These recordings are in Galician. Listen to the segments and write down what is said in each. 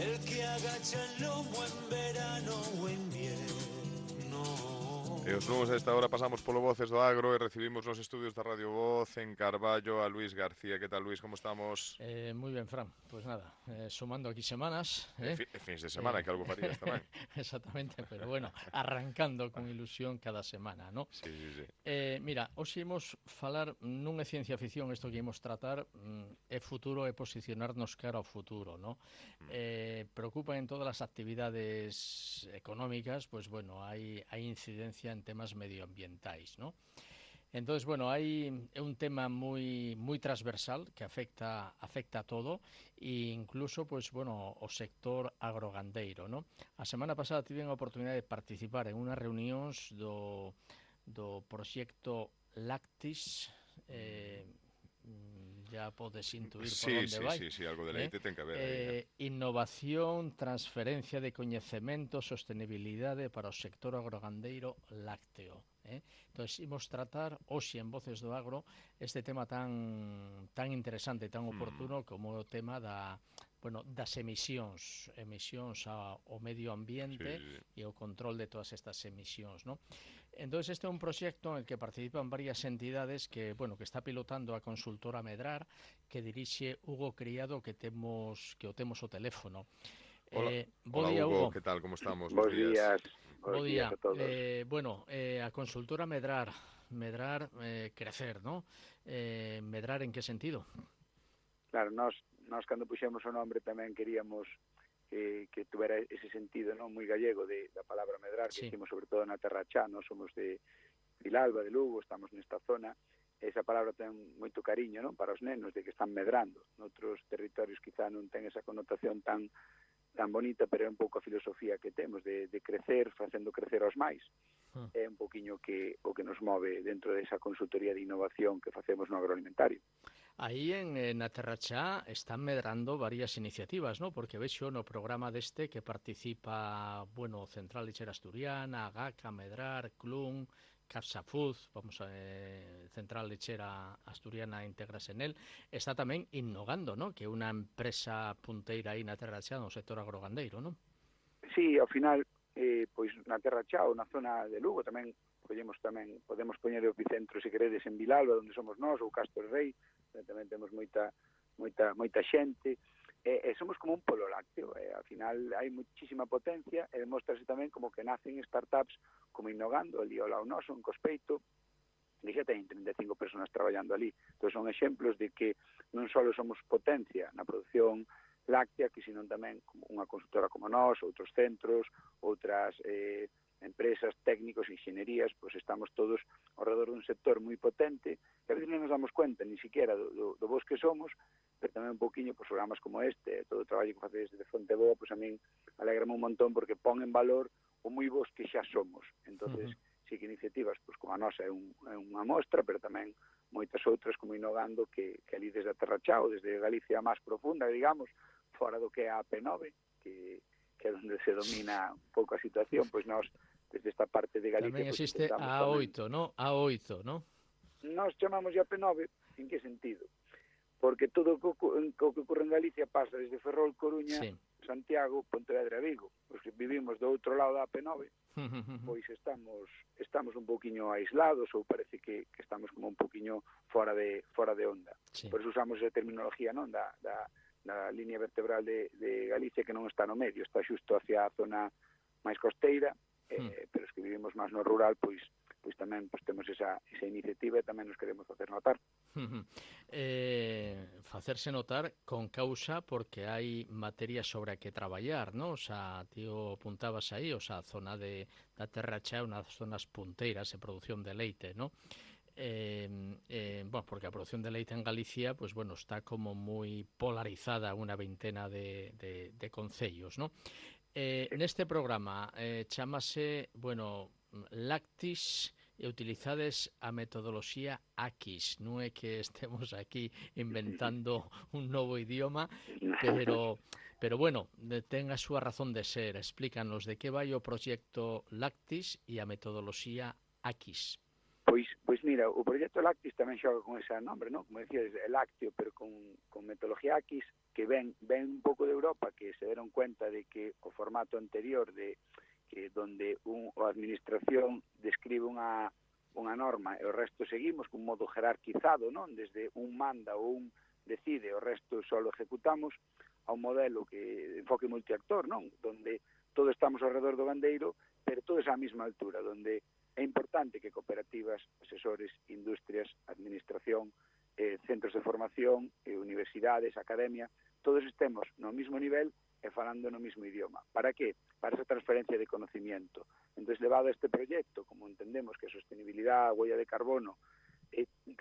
el que agacha el lomo en verano o invierno. E os lunes a esta hora pasamos polo Voces do Agro e recibimos nos estudios da Radio Voz en Carballo a Luis García. Que tal, Luis? Como estamos? Muy bien, Fran. Pues nada, sumando aquí semanas. Fins de semana, que algo farías tamén. Exactamente, pero bueno, arrancando con ilusión cada semana, ¿no? Sí. Mira, hoxe imos falar, non é ciencia ficción isto que imos tratar, é futuro, é posicionarnos cara ao futuro, ¿no? Preocupan en todas as actividades económicas, pues bueno, hai incidencia en temas medioambientais, ¿no? Entonces, bueno, é un tema moi transversal que afecta a todo e incluso, pues, bueno, o sector agrogandeiro, ¿no? A semana pasada tive a oportunidade de participar en unhas reunións do proxecto Lactis, ya podes intuir por onde vai. Sí, algo de leite ten que haber. Innovación, transferencia de coñecemento, sostenibilidade para o sector agrogandeiro lácteo. Entón, imos tratar hoxe en Voces do Agro este tema tan interesante, tan oportuno como o tema das emisións ao medio ambiente e o control de todas estas emisións, ¿no? Entón, este é un proxecto en el que participan varias entidades que está pilotando a consultora Medrar, que dirixe Hugo Criado, que o temos o teléfono. Hola, Hugo, que tal, como estamos? Bos días. Bo día a todos. A consultora Medrar crecer, ¿no? Medrar en que sentido? Claro, nós cando puxemos o nombre tamén queríamos que tuvera ese sentido, non, moi gallego da palabra medrar, que hicimos sobre todo na Terra Chá. Nós somos de Vilalba, de Lugo, estamos nesta zona. Esa palabra ten moito cariño, non, para os nenos, de que están medrando. Noutros territorios quizá non ten esa connotación tan bonita, pero é un pouco a filosofía que temos de crecer, facendo crecer aos máis. É un poquinho o que nos move dentro desa consultoría de innovación que facemos no agroalimentario. Aí na Terrachá están medrando varias iniciativas, ¿no? Porque vexo no programa deste que participa, Central Lechera Asturiana, GACA, Medrar, Clun, Capsafud, Central Lechera Asturiana integras en él, está tamén Innogando, ¿no? Que é unha empresa punteira aí na Terrachá no sector agrogandeiro, ¿no? Sí, ao final, pois na Terrachá ou na zona de Lugo tamén podemos poñer o epicentro, se queredes, en Vilalba, onde somos nós, ou Castro Rei, tamén temos moita xente, e somos como un polo lácteo, ao final hai muchísima potencia, e demostrase tamén como que nacen startups como Innogando, ali ao lado noso, en Cospeito, que xa teñen 35 personas traballando ali. Entón son exemplos de que non só somos potencia na produción láctea, que senón tamén como unha consultora como nós, outros centros, outras empresas, técnicos, inxenierías, pois estamos todos ao redor dun sector moi potente, que a veces non nos damos cuenta ni siquiera do vos que somos, pero tamén un poquinho por programas como este, todo o traballo que facedes desde Fonteboa, pois a min alegrame un montón porque pon en valor o moi vos que xa somos. Entonces, sí que iniciativas, pois como a nosa é unha mostra, pero tamén moitas outras como Innogando, que ali desde a Terra Chá, desde Galicia máis profunda, digamos, fora do que é a AP9, que é onde se domina un pouco a situación, pois nós desde esta parte de Galicia... Tamén existe a A8, ¿no? A8, ¿no? Nós chamamos a P9, en que sentido? Porque todo o que ocurre en Galicia pasa desde Ferrol, Coruña, Santiago, Pontevedra e Vigo. Os que vivimos do outro lado da P9, pois estamos un poquinho aislados, ou parece que estamos como un poquinho fora de onda. Por eso usamos esa terminología, non, da línea vertebral de Galicia, que non está no medio, está xusto hacia a zona máis costeira, pero os que vivimos máis no rural, pois tamén temos esa iniciativa e tamén nos queremos facer notar. Facerse notar con causa porque hai materia sobre a que traballar, ¿no? O sea, tío, apuntabas aí, a zona da Terra Chá, unhas zonas punteiras de produción de leite, ¿no? Porque a producción de leite en Galicia, está como moi polarizada unha veintena de concellos, ¿no? Neste programa chamase, Lactis, e utilizades a metodoloxía AQUIS. Non é que estemos aquí inventando un novo idioma, pero ten a súa razón de ser. Explícanos de que vai o proxecto Lactis e a metodoloxía AQUIS. Pois mira, o proxecto Lácteos tamén xoga con ese nombre, non? Como decías, é lácteo, pero con metodología Aquis, que ven un pouco de Europa, que se deron cuenta de que o formato anterior que donde a administración describe unha norma e o resto seguimos con un modo jerarquizado, non? Desde un manda ou un decide, o resto só lo ejecutamos, a un modelo que enfoque multiactor, non? Donde todos estamos alrededor do gandeiro, pero todos á mesma altura, donde é importante que cooperativas, asesores, industrias, administración, centros de formación, universidades, academia, todos estemos no mesmo nivel e falando no mesmo idioma. Para que? Para esa transferencia de conocimiento. Entón, levado a este proxecto, como entendemos que a sostenibilidade, a huella de carbono,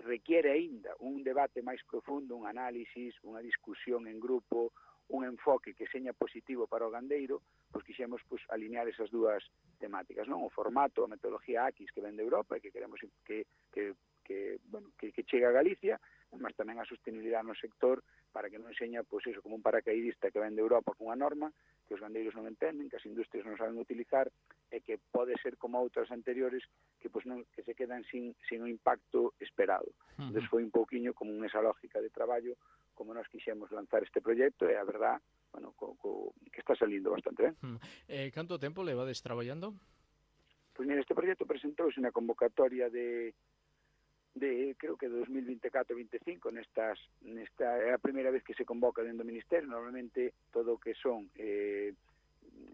requiere aínda un debate máis profundo, un análisis, unha discusión en grupo, un enfoque que seña positivo para o gandeiro, pois quixemos alinear esas dúas temáticas, non? O formato, a metodología Aquis que ven de Europa e que queremos que chegue a Galicia, mas tamén a sostenibilidade no sector para que non seña, pois eso, como un paracaidista que ven de Europa con unha norma que os gandeiros non entenden, que as industrias non saben utilizar e que pode ser como outras anteriores que que se quedan sin o impacto esperado. Entón foi un pouquiño como esa lógica de traballo como nós quixemos lanzar este proxecto e a verdad, que está salindo bastante ben. Canto tempo levades traballando? Pois mira, este proxecto presentouse na convocatoria de creo que 2024-25, nesta é a primeira vez que se convoca dentro do Ministerio. Normalmente todo o que son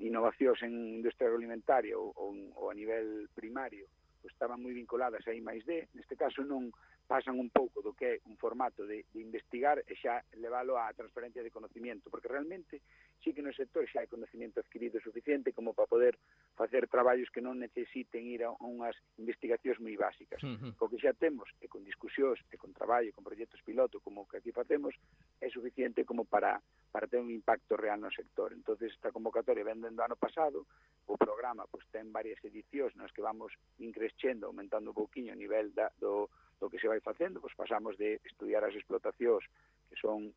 innovacións en industria agroalimentaria ou a nivel primario pues estaban moi vinculadas a I+D. Neste caso non pasan un pouco do que é un formato de investigar e xa leválo á transferencia de conocimiento, porque realmente sí que no sector xa hai conocimiento adquirido suficiente como para poder facer traballos que non necesiten ir a unhas investigacións moi básicas. O que xa temos, e con discusións, e con traballo, con proxectos piloto, como que aquí facemos, é suficiente como para ter un impacto real no sector. Entonces, esta convocatoria ven dende o ano pasado, o programa pues, ten varias edicións nas que vamos increscendo, aumentando un pouquiño o nivel do que se vai facendo, pues pasamos de estudiar as explotacións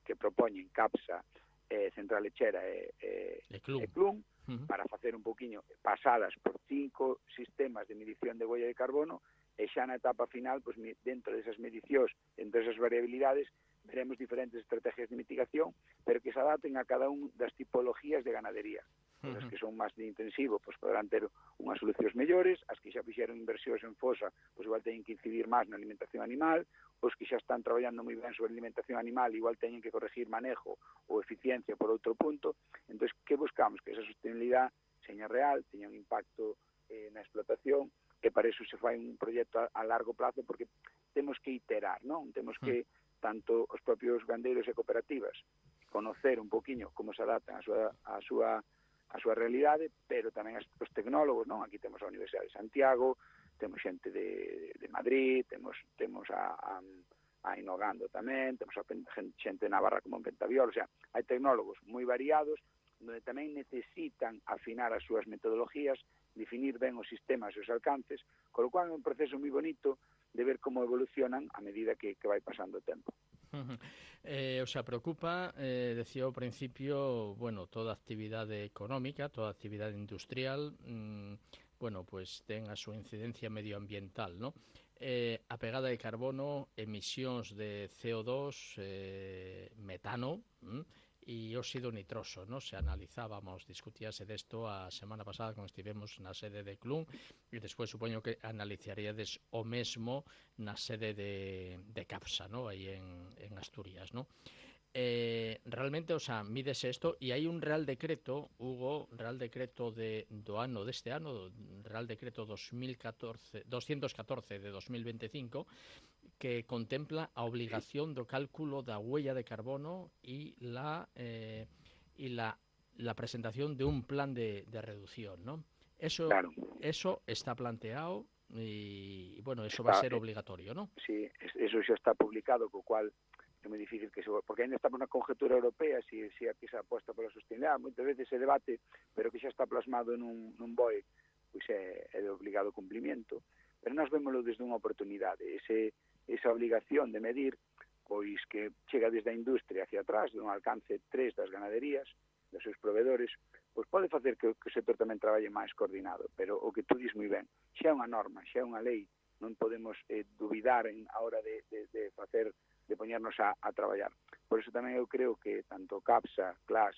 que propoñen CAPSA, Central Lechera e Clum, para facer un pouquiño pasadas por 5 sistemas de medición de huella de carbono e xa na etapa final, pues, dentro desas medicións, dentro desas variabilidades, veremos diferentes estrategias de mitigación, pero que se adapten a cada un das tipologías de ganadería. As que son máis de intensivo, pois poderán ter unhas solucións mellores, as que xa fixeron inversións en fosa, pois igual teñen que incidir máis na alimentación animal, os que xa están traballando moi ben sobre alimentación animal, igual teñen que corregir manejo ou eficiencia por outro punto. Entón, que buscamos? Que esa sostenibilidade seña real, teña un impacto na explotación, e para iso se fai un proxecto a largo plazo, porque temos que iterar, non? Temos que, tanto os propios gandeiros e cooperativas, conocer un poquinho como se adaptan a súa realidade, pero tamén os tecnólogos, non? Aquí temos a Universidade de Santiago, temos xente de Madrid, temos a Inogando tamén, temos a xente de Navarra como en Pentaviol, o sea, hai tecnólogos moi variados, onde tamén necesitan afinar as súas metodologías, definir ben os sistemas e os alcances, con lo cual é un proceso moi bonito de ver como evolucionan a medida que vai pasando o tempo. O sea, preocupa, decía ao principio, toda actividade económica, toda actividade industrial, pues ten a súa incidencia medioambiental, ¿no? A pegada de carbono, emisións de CO2, metano, e óxido nitroso, ¿no? Se analizábamos, discutíase desto a semana pasada cando estivemos na sede de Clum, e despois supoño que analizaríades o mesmo na sede de CAPSA, ¿no? Aí en Asturias, ¿no? Realmente, o sea, mídese isto e hai un Real Decreto, Hugo, Real Decreto deste ano, Real Decreto 214 de 2025, que contempla a obligación do cálculo da huella de carbono e la presentación de un plan de reducción, ¿no? Eso está planteado e, eso va a ser obligatorio, ¿no? Sí, eso xa está publicado, co cual é moi difícil que porque ainda estamos na conjetura europea, si aquí se aposta pola sostenibilidade, moitas veces se debate, pero que xa está plasmado nun BOE, pois é de obligado cumplimento, pero nós vémoslo desde unha oportunidade, esa obligación de medir, pois que chega desde a industria hacia atrás, dun alcance 3 das ganaderías, dos seus provedores, pois pode facer que o sector tamén traballe máis coordinado, pero o que tú dis moi ben, xa é unha norma, xa é unha lei non podemos duvidar a hora de poñernos a traballar. Por eso tamén eu creo que tanto CAPSA, CLAS,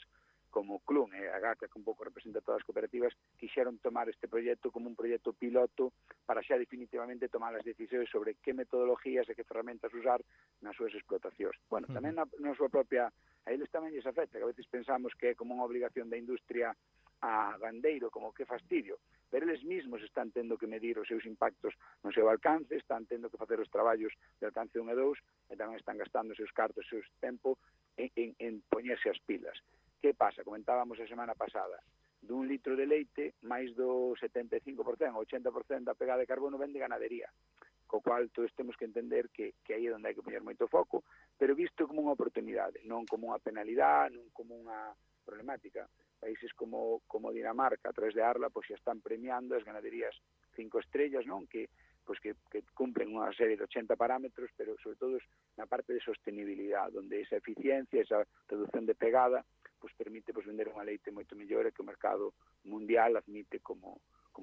como CLUN e a GACA, que un pouco representa todas as cooperativas, quixeron tomar este proxecto como un proxecto piloto para xa definitivamente tomar as decisións sobre que metodologías e que ferramentas usar nas súas explotacións. Bueno, tamén na súa propia... A eles tamén lles afecta, que a veces pensamos que é como unha obligación da industria a gandeiro, como que fastidio, pero eles mesmos están tendo que medir os seus impactos no seu alcance, están tendo que facer os traballos de alcance 1 e 2, e tamén están gastando os seus cartos, o seu tempo en poñerse as pilas. Que pasa? Comentábamos a semana pasada, dun litro de leite, máis do 75%, 80% da pegada de carbono vende ganadería, co cual todos temos que entender que aí é onde hai que poñer moito foco, pero visto como unha oportunidade, non como unha penalidade, non como unha problemática. Países como Dinamarca, a través de Arla, pois xa están premiando as ganaderías 5 estrellas, non? Que cumplen unha serie de 80 parámetros, pero sobre todo na parte de sostenibilidade, onde esa eficiencia, esa reducción de pegada, pois permite vender unha leite moito mellor e que o mercado mundial admite como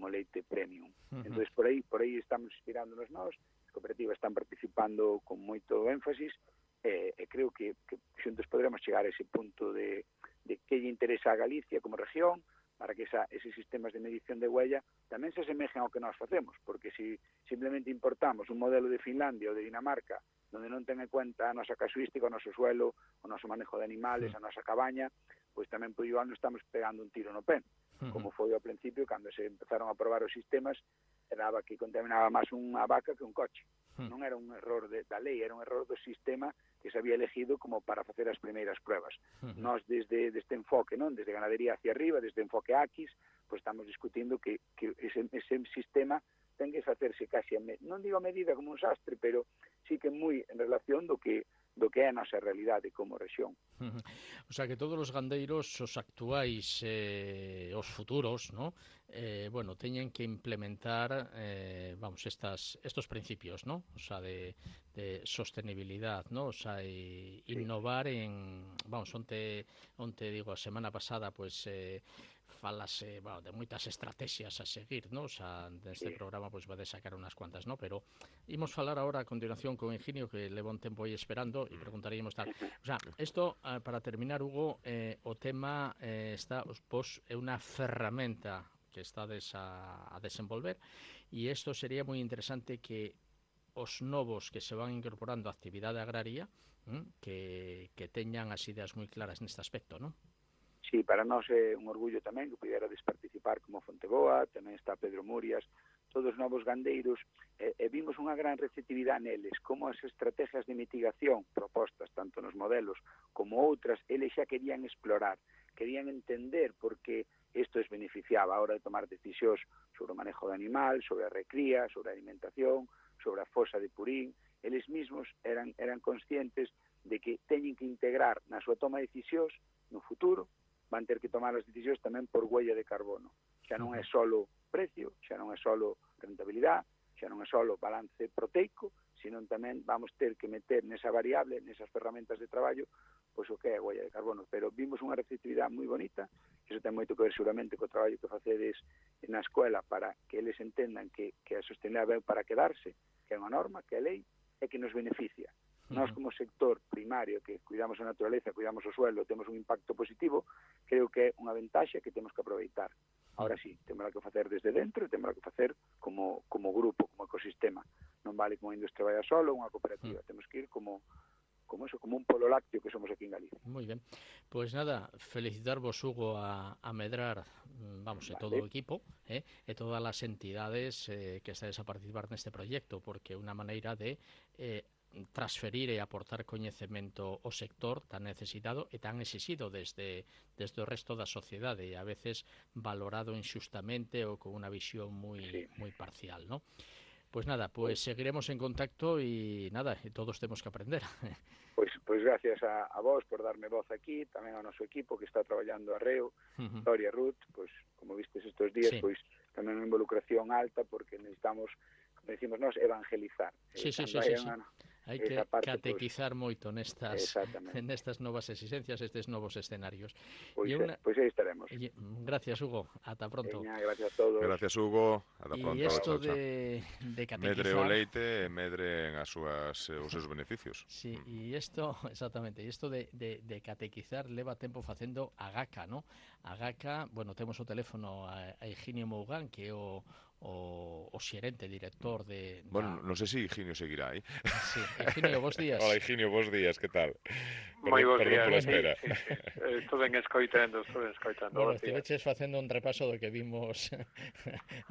leite premium. Entón, por aí estamos inspirándonos nós, as cooperativas están participando con moito énfasis, e creo que xuntos podremos chegar a ese punto de que lle interesa a Galicia como región, para que eses sistemas de medición de huella tamén se asemejen ao que nós facemos, porque se simplemente importamos un modelo de Finlandia ou de Dinamarca onde non ten en cuenta a nosa casuística, o noso suelo, o noso manejo de animales, a nosa cabaña, pois tamén por igual non estamos pegando un tiro no pé, como foi ao principio cando se empezaron a probar os sistemas, daba que contaminaba máis unha vaca que un coche. Non era un error da lei, era un error do sistema que se había elegido como para facer as primeiras pruebas. Nós desde este enfoque, non, desde ganadería hacia arriba, desde enfoque AQUIS, pois estamos discutindo que ese sistema ten que facerse casi, non digo a medida como un sastre, pero sí que moi en relación do que é a nosa realidade como rexión. O sea que todos os gandeiros, os actuais os futuros, ¿no? Bueno, teñen que implementar estos principios, ¿no? O sea, de sostenibilidad, ¿no? O sea, innovar onte digo, a semana pasada, pues falase, de moitas estrategias a seguir, ¿no? O sea, neste programa pues vai sacar unas cuantas, ¿no? Pero imos falar ahora a continuación con Ingenio, que leva un tempo aí esperando, e preguntaríamos tal. O sea, isto, para terminar, Hugo, o tema está, pois, é unha ferramenta que estades a desenvolver, e isto sería moi interesante que os novos que se van incorporando á actividade agraria que teñan as ideas moi claras neste aspecto, ¿no? Sí, para nós é un orgullo tamén que puderades participar como Fonteboa, tamén está Pedro Murias, todos novos gandeiros, e vimos unha gran receptividade neles, como as estrategias de mitigación propostas tanto nos modelos como outras, eles xa querían explorar, querían entender por que isto es beneficiaba a hora de tomar decisións sobre o manejo de animal, sobre a recría, sobre a alimentación, sobre a fosa de purín. Eles mesmos eran conscientes de que teñen que integrar na súa toma de decisións no futuro, van ter que tomar as decisións tamén por huella de carbono. Xa non é solo precio, xa non é solo rentabilidade, xa non é solo balance proteico, sino tamén vamos ter que meter nesa variable, nesas ferramentas de traballo, pois o que é a huella de carbono. Pero vimos unha receptividade moi bonita, que iso ten moito que ver seguramente co traballo que facedes na escola para que eles entendan que a sostenibilidade é para quedarse, que é unha norma, que é lei, e que nos beneficia. Nós como sector primario que cuidamos a naturaleza, cuidamos o suelo, temos un impacto positivo, creo que é unha ventaxa que temos que aproveitar. Ahora sí, temos que facer desde dentro e temos que facer como grupo, como ecosistema. Non vale como a industria vaya solo, unha cooperativa, temos que ir como un polo lácteo que somos aquí en Galicia. Moi ben. Pois nada, felicitarvos, Hugo, a medrar, todo o equipo, e todas as entidades que estades a participar neste proxecto, porque é unha maneira de transferir e aportar coñecemento ao sector tan necesitado e tan exixido desde o resto da sociedade, e a veces valorado inxustamente ou con unha visión moi parcial, ¿no? Pois nada, seguiremos en contacto e todos temos que aprender. Pois gracias a vos por darme voz aquí, tamén ao noso equipo que está traballando arreo, Gloria, Ruth, pois como vistes estes días, pois tamén unha involucración alta porque necesitamos, como decimos nós, evangelizar. Hai que esa parte, catequizar moito exactamente. nestas novas exigencias, estes novos escenarios. Pois, E unha, pois aí estaremos. gracias, Hugo. Ata pronto. Veña, gracias a todos. Gracias, Hugo. Ata E pronto. isto Chao, chao. de Medre o catequizar... leite e medren os seus beneficios. Sí, e isto, exactamente, e isto de catequizar leva tempo facendo a GACA, ¿no? A GACA, bueno, temos o teléfono a Higinio Mougán, que é o xerente, director Bueno, non sei se Higinio seguirá aí. Sí, Higinio, bons días. Hola, Higinio, bons días, que tal? Moi bons Perdón días, pola sí, espera. sí. Estou ben escoitando, Bueno, bons días. estiveches facendo un repaso do que vimos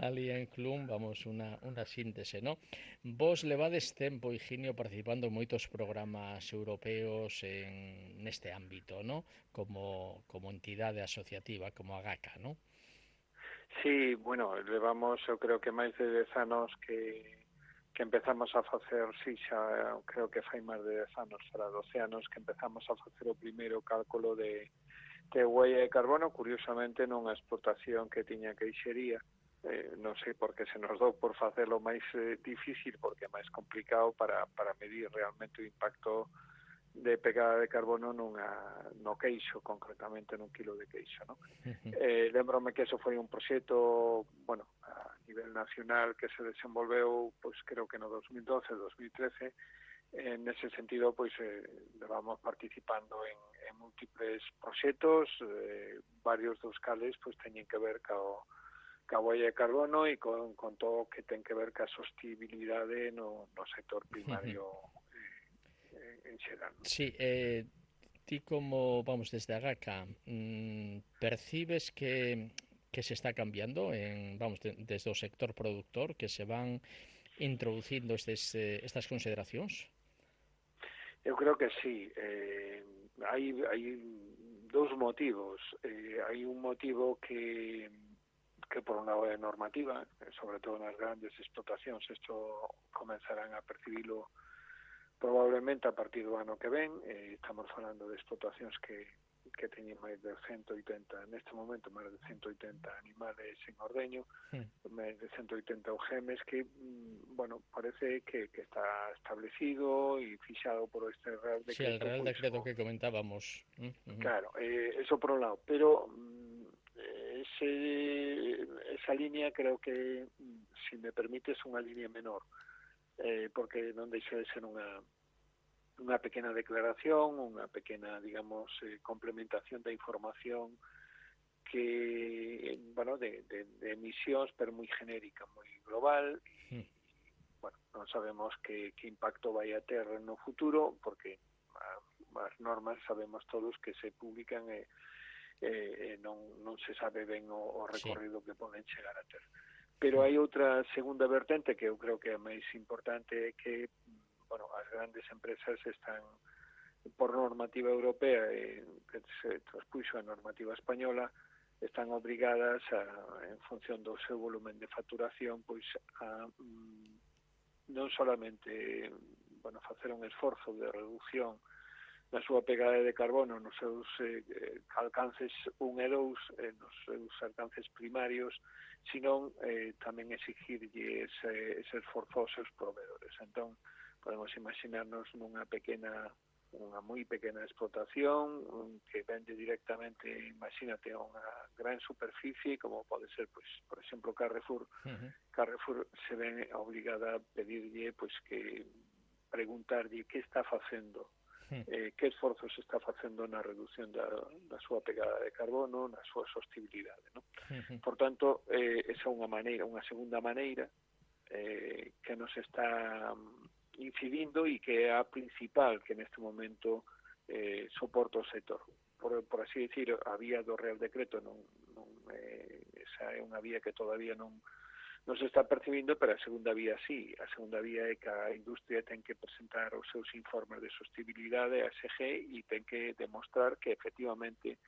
ali en Clum, vamos, unha síntese, ¿no? Vos levades tempo, Higinio, participando en moitos programas europeos neste ámbito, ¿no? Como entidade asociativa, como a GACA, ¿no? Sí, bueno, levamos, eu creo que máis de 10 anos que empezamos a facer, sí, xa creo que fai máis de 10 anos, será 12 anos que empezamos a facer o primeiro cálculo de huella de carbono, curiosamente nunha explotación que tiña queixería. Non sei por que se nos dou por facelo máis difícil, porque é máis complicado para medir realmente o impacto de pegada de carbono no queixo, concretamente nun kilo de queixo, ¿no? Lembrome que eso foi un proxecto, bueno, a nivel nacional que se desenvolveu, pois creo que no 2012, 2013, nese sentido, pois levamos participando en múltiples proxectos, varios dos cales pois teñen que ver ca huella de carbono e con todo o que ten que ver ca sostibilidade no sector primario en xeral. Sí, ti como, vamos, desde a GACA, percibes que se está cambiando desde o sector productor, que se van introducindo estas consideracións? Eu creo que sí. Hai dous motivos. Hai un motivo que por un lado é normativa, sobre todo nas grandes explotacións, isto comenzarán a percibilo probablemente a partir do ano que ven. Estamos falando de explotacións que teñen máis de 180, neste momento máis de 180 animales en ordeño, máis de 180 OGMs que, bueno, parece que está establecido e fixado por este Real Decreto. Sí, el Real Decreto que comentábamos. Claro, eso por un lado, pero esa línea creo que, si me permite, es unha línea menor, porque non deixa de ser unha pequena declaración, unha pequena, digamos, complementación da información que, bueno, de emisións, pero moi genérica, moi global, e, bueno, non sabemos que impacto vai a ter no futuro, porque as normas sabemos todos que se publican e non se sabe ben o recorrido que poden chegar a ter. Pero hai outra segunda vertente que eu creo que é máis importante, que, bueno, as grandes empresas están, por normativa europea, que se transpuxo a normativa española, están obrigadas en función do seu volumen de facturación, pois a non solamente, bueno, facer un esforzo de reducción na súa pegada de carbono nos seus alcances 1 e 2, nos seus alcances primarios, senón tamén exigirlle ese esforzo aos seus proveedores. Entón, podemos imaginarnos unha moi pequena explotación que vende directamente, imagínate, a unha gran superficie, como pode ser, pois, por exemplo, Carrefour. Carrefour se ven obligada a pedirlle, pois, que preguntarlle que está facendo, que esforzos está facendo na reducción da súa pegada de carbono, na súa sostibilidade, ¿no? Por tanto, esa é unha segunda maneira que nos está incidindo e que é a principal que neste momento soporta o sector. Por así decir, a vía do Real Decreto esa é unha vía que todavía non se está percibindo, pero a segunda vía sí. A segunda vía é que a industria ten que presentar os seus informes de sostibilidade a SG e ten que demostrar que efectivamente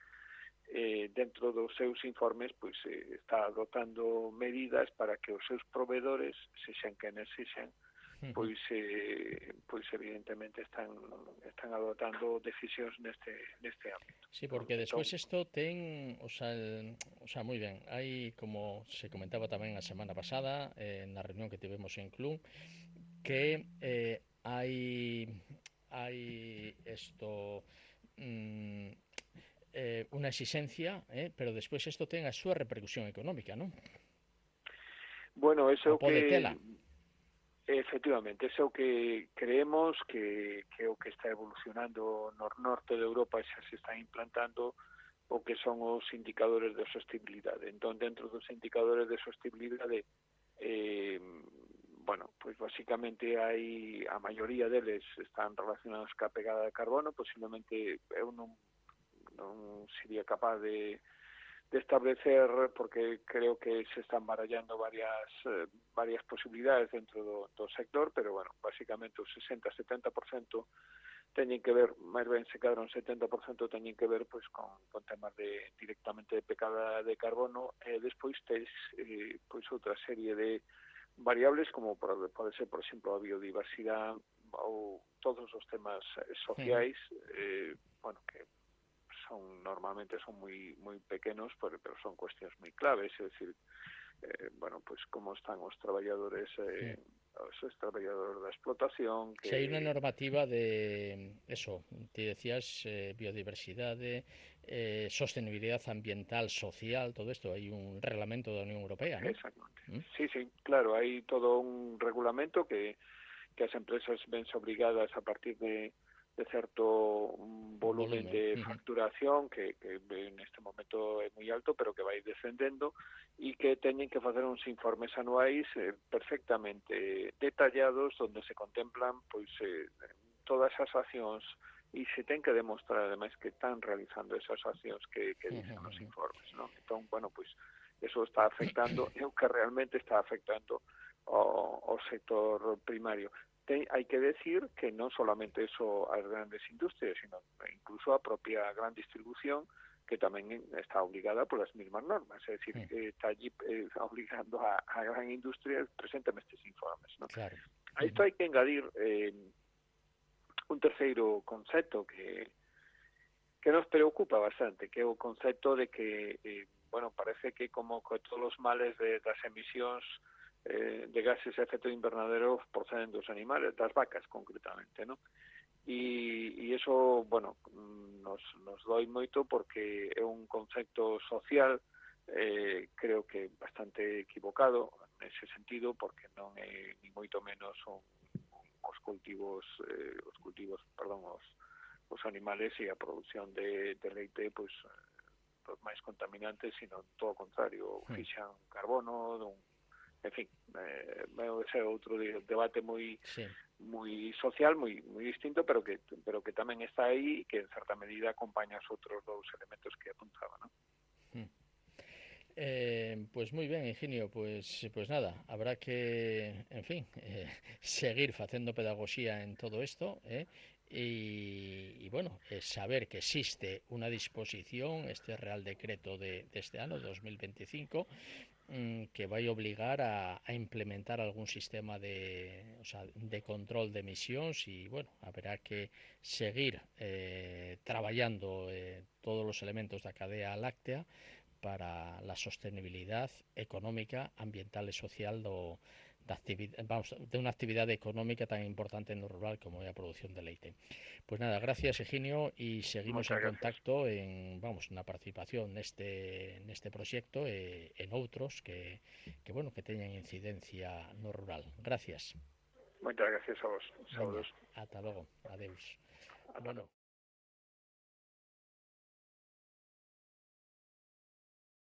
dentro dos seus informes pois está adoptando medidas para que os seus proveedores, sexan quenes sexan, pois evidentemente están adoptando decisións neste ámbito. Sí, porque despois isto ten, o sea, moi ben, hai, como se comentaba tamén a semana pasada, na reunión que tivemos en Club, que hai unha exigencia, pero despois isto ten a súa repercusión económica, non? Bueno, eso O pode tela. Efectivamente, eso que creemos que é o que está evolucionando no norte de Europa e xa se está implantando o que son os indicadores de sostenibilidade. Entón, dentro dos indicadores de sostenibilidade, bueno, pois basicamente hai a maioría deles están relacionados ca pegada de carbono. Posiblemente eu non sería capaz de establecer, porque creo que se están barallando varias posibilidades dentro do sector, pero bueno, basicamente o 60-70% teñen que ver, máis ben se cadra un 70% teñen que ver pois con temas directamente de pegada de carbono, e despois tes pois outra serie de variables como pode ser, por exemplo, a biodiversidade ou todos os temas sociais, bueno, que normalmente son moi pequenos, pero son cuestións moi claves, é dicir, bueno, pues como están os traballadores os traballadores da explotación, que Se hai unha normativa de eso, te decías, biodiversidade, sostenibilidade ambiental, social, todo isto, hai un reglamento da Unión Europea, non? Exactamente. Sí, claro, hai todo un regulamento que as empresas vense obrigadas a partir de certo volumen de facturación que neste momento é moi alto, pero que vai descendendo, e que teñen que facer uns informes anuais perfectamente detallados onde se contemplan pois todas as accións, e se ten que demostrar ademais que están realizando esas accións que dicen os informes, non? Entón, bueno, pois eso está afectando, é o que realmente está afectando ao sector primario. Hai que decir que non solamente eso as grandes industrias, sino incluso a propia gran distribución, que tamén está obligada polas mismas normas, é dicir, que está allí obligando a gran industria preséntame estes informes, ¿no? Claro. A isto hai que engadir un terceiro concepto que nos preocupa bastante, que é o concepto de que, bueno, parece que como que todos os males das emisións de gases de efecto invernadero proceden dos animales, das vacas concretamente, ¿no? E iso, bueno, nos doi moito porque é un concepto social, creo que bastante equivocado nese sentido, porque non é ni moito menos os animales e a produción de leite, pois os máis contaminantes, sino todo o contrario, fixan carbono, en fin, ese é outro debate moi social, moi distinto, pero que tamén está aí e que en certa medida acompaña os outros dous elementos que apuntaba, ¿no? Pues moi ben, Higinio, pues nada, habrá que, en fin, seguir facendo pedagogía en todo isto, y bueno, saber que existe unha disposición, este Real Decreto de este ano, 2025, que vai obligar a implementar algún sistema de control de emisións, e, bueno, haberá que seguir traballando todos os elementos da cadea láctea para la sostenibilidad económica, ambiental e social de unha actividade económica tan importante no rural como é a produción de leite. Pues nada, gracias, Higinio, e seguimos en contacto na participación neste proxecto e en outros que teñan incidencia no rural. Gracias. Moitas gracias a vos. Saúdos. Ata logo. Adeus. Bueno.